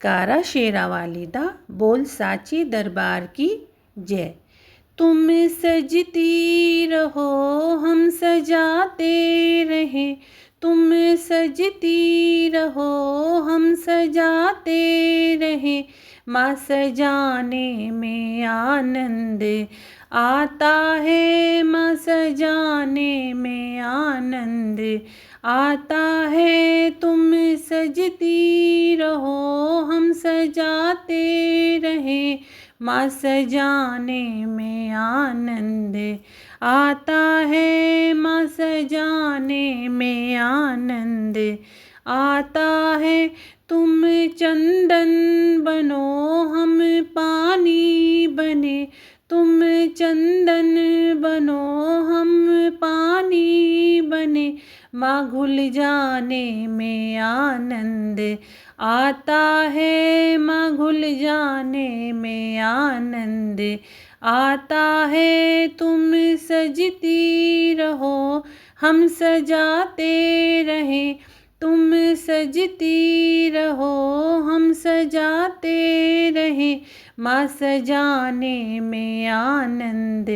कारा शेरावाली दा बोल साची दरबार की जय। तुम सजती रहो हम सजाते रहे, तुम सजती रहो हम सजाते रहे। माँ सजाने में आनंद आता है, माँ सजाने में आनंद आता है। तुम सजती रहो हम सजाते रहे, माँ सजाने में आनंद आता है, माँ सजाने में आनंद आता है। तुम चंदन बनो हम पानी बने, तुम चंदन बनो हम पानी बने। माँ घुल जाने में आनंद आता है, माँ घुल जाने में आनंद आता है। तुम सजती रहो हम सजाते रहे, तुम सजती रहो हम सजाते रहे। माँ सजाने में आनंद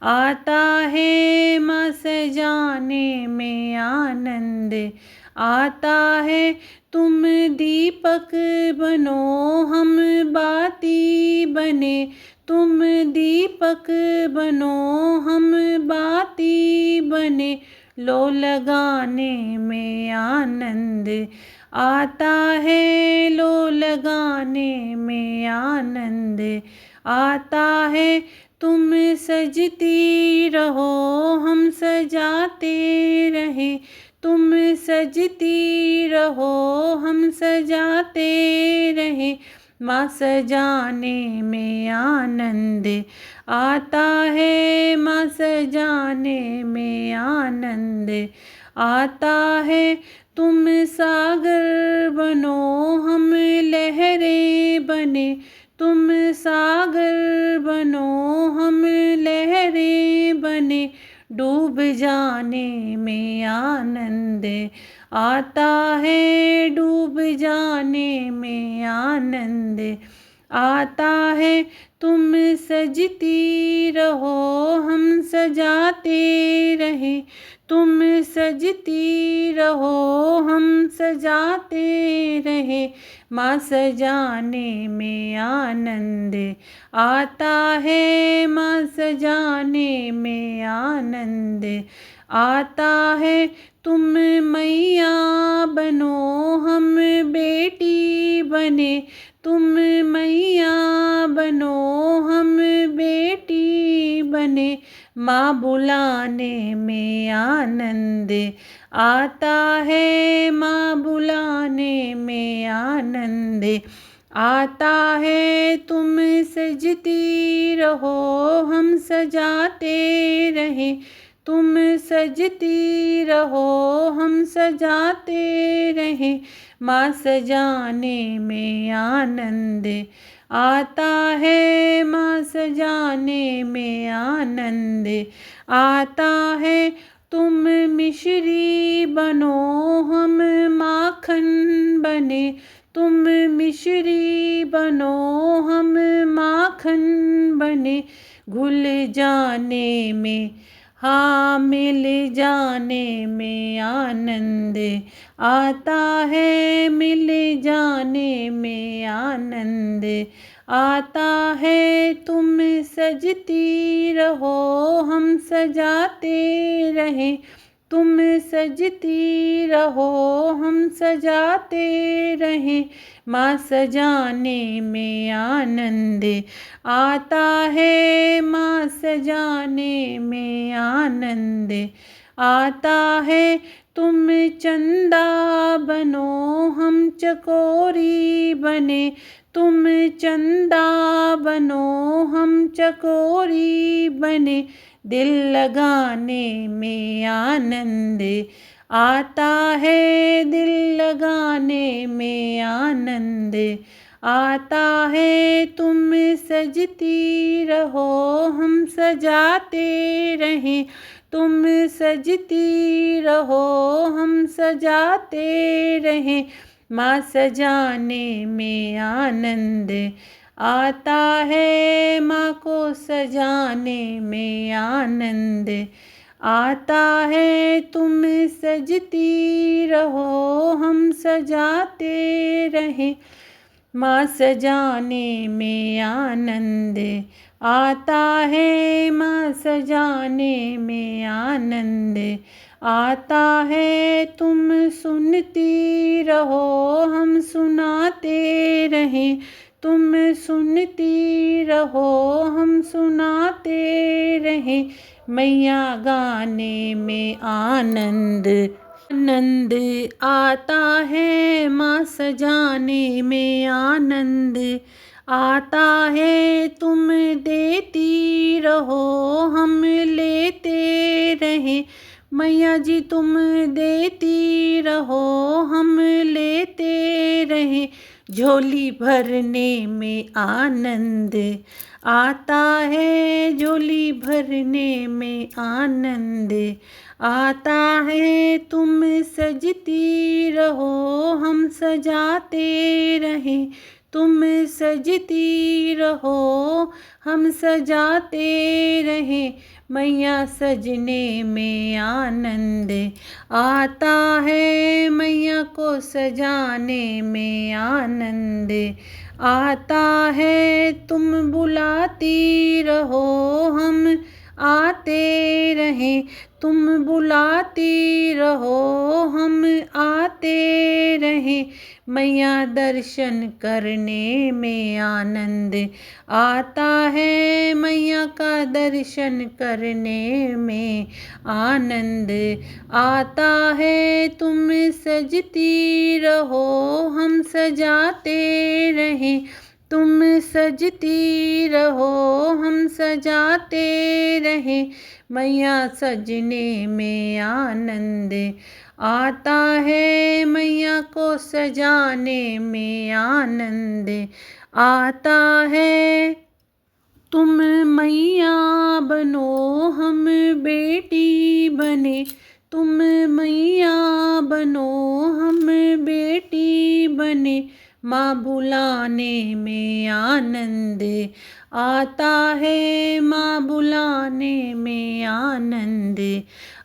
आता है, माँ सजाने में आनंद आता है। तुम दीपक बनो हम बाती बने, तुम दीपक बनो हम बाती बने। लो लगाने में आनंद आता है, लो लगाने में आनंद आता है। तुम सजती रहो हम सजाते रहे, तुम सजती रहो हम सजाते रहे। माँ सजाने में आनंद आता है, माँ सजाने में आनंद आता है। तुम सागर बनो हम लहरें बने, तुम सागर बनो हम लहरें बने। डूब जाने में आनंद आता है, डूब जाने में आनंद आता है। तुम सजती रहो हम सजाते रहे, तुम सजती रहो हम सजाते रहे। माँ सजाने में आनंद आता है, माँ सजाने में आनंद आता है। तुम मैया बनो हम बेटी बने, तुम मैया बनो हम बेटी बने। माँ बुलाने में आनंद आता है, माँ बुलाने में आनंद आता है। तुम सजती रहो हम सजाते रहे, तुम सजती रहो हम सजाते रहे। माँ सजाने में आनंद आता है, माँ सजाने में आनंद आता है। तुम मिश्री बनो हम माखन बने, तुम मिश्री बनो हम माखन बने। घुल जाने में हाँ मिल जाने में आनंद आता है, मिल जाने में आनंद आता है। तुम सजती रहो हम सजाते रहे, तुम सजती रहो हम सजाते रहे। माँ सजाने में आनंद आता है, माँ सजाने में आनंद आता है। तुम चंदा बनो हम चकोरी बने, तुम चंदा बनो हम चकोरी बने। दिल लगाने में आनंद आता है, दिल लगाने में आनंद आता है। तुम सजती रहो हम सजाते रहें, तुम सजती रहो हम सजाते रहें। माँ सजाने में आनंद आता है, माँ को सजाने में आनंद आता है। तुम सजती रहो हम सजाते रहें, माँ सजाने में आनंद आता है, माँ सजाने में आनंद आता है। तुम सुनती रहो हम सुनाते रहें, तुम सुनती रहो हम सुनाते रहें। मैया गाने में आनंद आनंद आता है, माँ सजाने में आनंद आता है। तुम देती रहो हम लेते रहें, मैया जी तुम देती रहो हम लेते रहें। झोली भरने में आनंद आता है, झोली भरने में आनंद आता है। तुम सजती रहो हम सजाते रहें, तुम सजती रहो हम सजाते रहें। मैया सजने में आनंद आता है, मैया को सजाने में आनंद आता है। तुम बुलाती रहो हम आते रहें, तुम बुलाती रहो हम आते रहें। मैया दर्शन करने में आनंद आता है, मैया का दर्शन करने में आनंद आता है। तुम सजती रहो हम सजाते रहें, तुम सजती रहो हम सजाते रहें। मैया सजने में आनंद आता है, मैया को सजाने में आनंद आता है। तुम मैया बनो हम बेटी बने, तुम मैया बनो हम बेटी बने। माँ बुलाने में आनंद आता है, माँ बुलाने में आनंद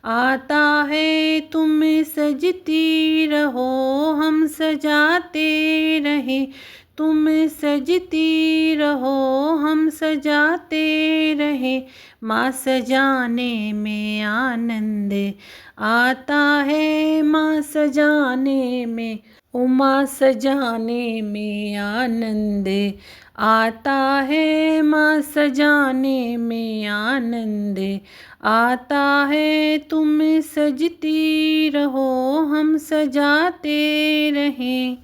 आता है। तुम सजती रहो हम सजाते रहें, तुम सजती रहो हम सजाते रहें। माँ सजाने में आनंद आता है, माँ सजाने में माँ सजाने में आनंद आता है, माँ सजाने में आनंद आता है। तुम सजती रहो हम सजाते रहें,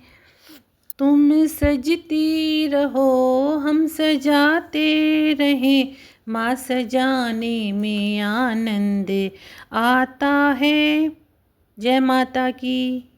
तुम सजती रहो हम सजाते रहें। माँ सजाने में आनंद आता है। जय माता की।